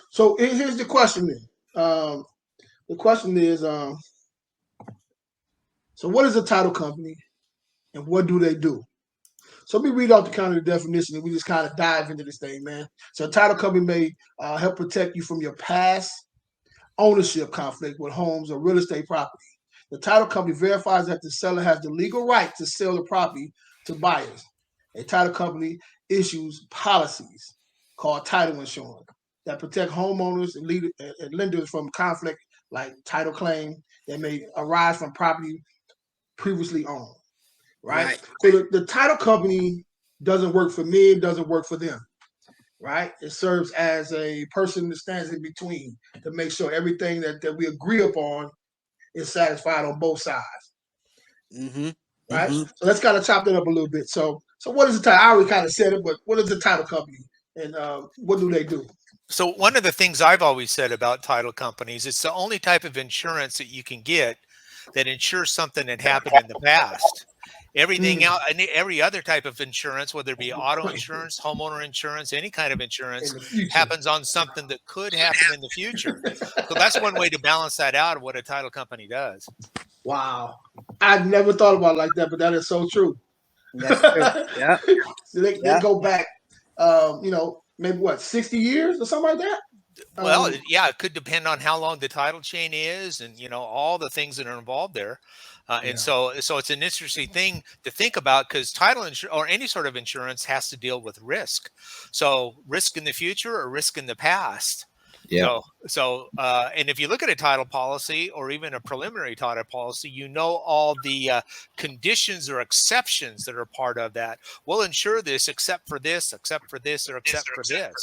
So here's the question then. The question is, so what is a title company and what do they do? So let me read off the kind of the definition and we just kind of dive into this thing, man. So a title company may help protect you from your past ownership conflict with homes or real estate property. The title company verifies that the seller has the legal right to sell the property to buyers. A title company issues policies called title insurance that protect homeowners and lenders from conflict like title claim that may arise from property previously owned. Right? Right. So the title company doesn't work for me, it doesn't work for them. Right? It serves as a person that stands in between to make sure everything that we agree upon is satisfied on both sides. Mm-hmm. Right? Mm-hmm. So let's kind of chop that up a little bit. So what is the title? I already kind of said it, but what is the title company and what do they do? So one of the things I've always said about title companies, it's the only type of insurance that you can get that insures something that happened in the past. Everything Mm. else, every other type of insurance, whether it be auto insurance, homeowner insurance, any kind of In insurance, the future. happens on something that could happen in the future. So that's one way to balance that out of what a title company does. Wow. I never thought about it like that, but that is so true. That's true. Yeah. So they Yeah. go back, maybe what, 60 years or something like that? Well, Um, yeah, it could depend on how long the title chain is, and all the things that are involved there. And yeah. so it's an interesting thing to think about because title insurance or any sort of insurance has to deal with risk. So risk in the future or risk in the past. Yeah. And if you look at a title policy or even a preliminary title policy, all the conditions or exceptions that are part of that. We'll insure this except for this, except for this, or except for this.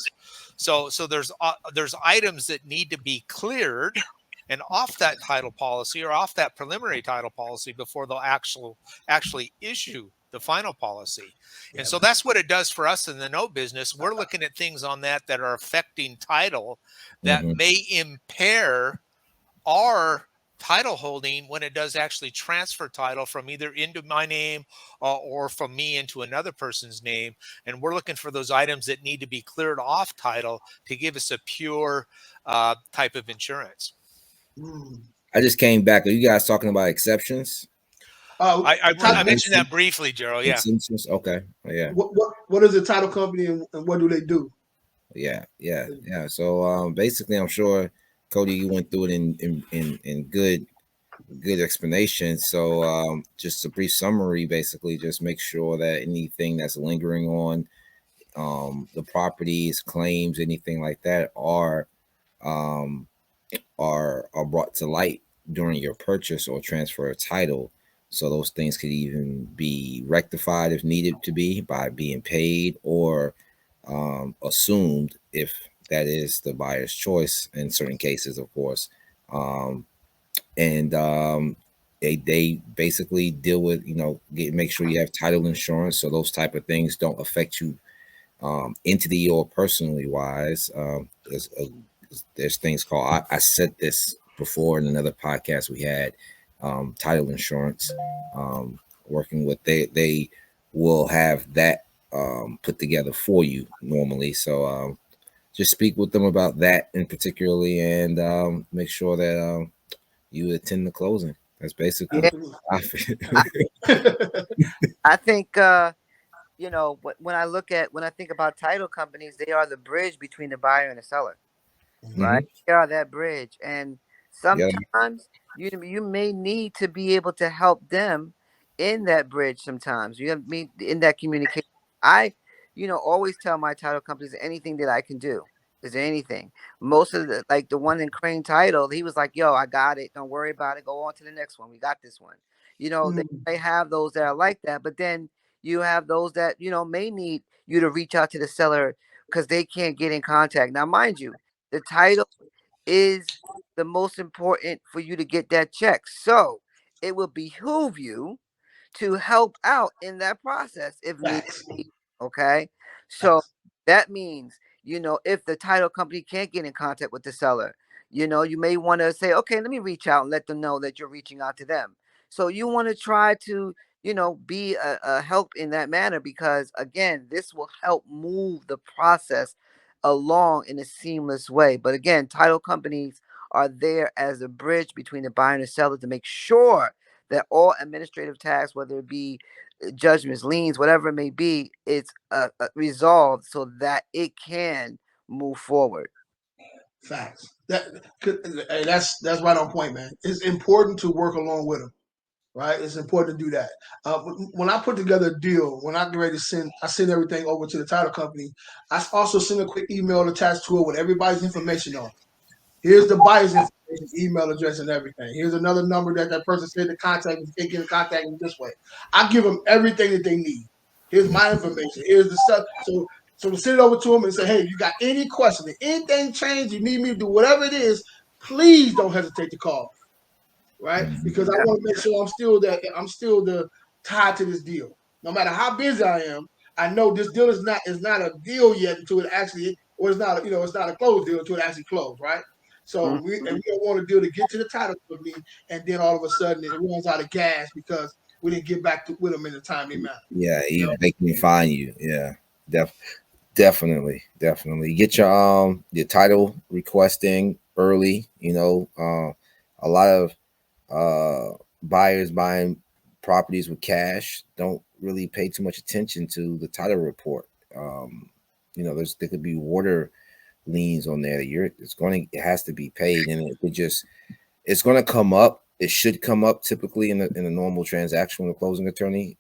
So there's items that need to be cleared and off that title policy or off that preliminary title policy before they'll actually issue the final policy. And so that's what it does for us in the note business. We're looking at things on that are affecting title that Mm-hmm. may impair our title holding when it does actually transfer title from either into my name or from me into another person's name. And we're looking for those items that need to be cleared off title to give us a pure type of insurance. Mm. I just came back. Are you guys talking about exceptions? I mentioned that briefly, Jerell. Yeah. Exceptions? Okay. Yeah. What is a title company and what do they do? Yeah. So basically, I'm sure Cody, you went through it in good explanation. So just a brief summary, basically, just make sure that anything that's lingering on the properties, claims, anything like that are brought to light during your purchase or transfer of title. So those things could even be rectified if needed to be by being paid or assumed if that is the buyer's choice in certain cases, of course. And they basically deal with make sure you have title insurance so those type of things don't affect you entity or personally wise. There's things called I said this before in another podcast we had, title insurance, working with they will have that put together for you normally. So just speak with them about that in particularly and make sure that you attend the closing. That's basically I think when I think about title companies, they are the bridge between the buyer and the seller, right? They are that bridge, and sometimes you may need to be able to help them in that bridge. Sometimes you have me in that communication. I, always tell my title companies anything that I can do. Is there anything? Most of the one in Crane Title, he was like, "Yo, I got it. Don't worry about it. Go on to the next one. We got this one." They may have those that are like that, but then you have those that may need you to reach out to the seller because they can't get in contact. Now, mind you, the title is the most important for you to get that check. So it will behoove you to help out in that process if need be. Okay. So that means, if the title company can't get in contact with the seller, you may want to say, okay, let me reach out and let them know that you're reaching out to them. So you want to try to, be a help in that manner because, again, this will help move the process along in a seamless way. But again, title companies are there as a bridge between the buyer and the seller to make sure that all administrative tasks, whether it be judgments, liens, whatever it may be, it's resolved so that it can move forward. Facts. That's right on point, man. It's important to work along with them, right? It's important to do that. When I put together a deal, when I get ready to send, I send everything over to the title company. I also send a quick email attached to it with everybody's information on it. Here's the buyer's information, email address, and everything. Here's another number that person said to contact if they get in contact with this way. I give them everything that they need. Here's my information. Here's the stuff. So we send it over to them and say, hey, you got any question, if anything changed, you need me to do whatever it is, please don't hesitate to call me, right? Because I want to make sure I'm still the tied to this deal. No matter how busy I am, I know this deal is not a deal yet until it actually, or it's not a closed deal until it actually closed, right? So we don't want a deal to get to the title company and then all of a sudden it runs out of gas because we didn't get back with them in the timely manner. Yeah, they can find you. Yeah, definitely. Get your title requesting early. A lot of buyers buying properties with cash don't really pay too much attention to the title report. There could be water liens on there. It has to be paid, and it's going to come up. It should come up typically in a normal transaction with a closing attorney.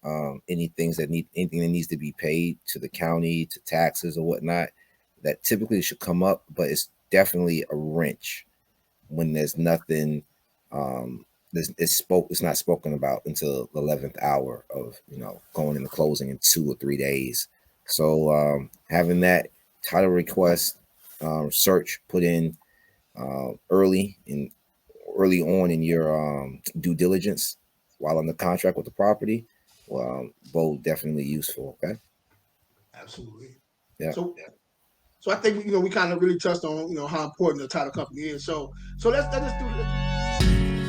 Anything that needs to be paid to the county, to taxes or whatnot, that typically should come up. But it's definitely a wrench when there's nothing. It's not spoken about until the 11th hour of going into closing in 2 or 3 days. So having that title request search put in early on in your due diligence while on the contract with the property, both definitely useful. Okay. Absolutely. Yeah. So I think we kind of really touched on how important the title company is. So let's just do this.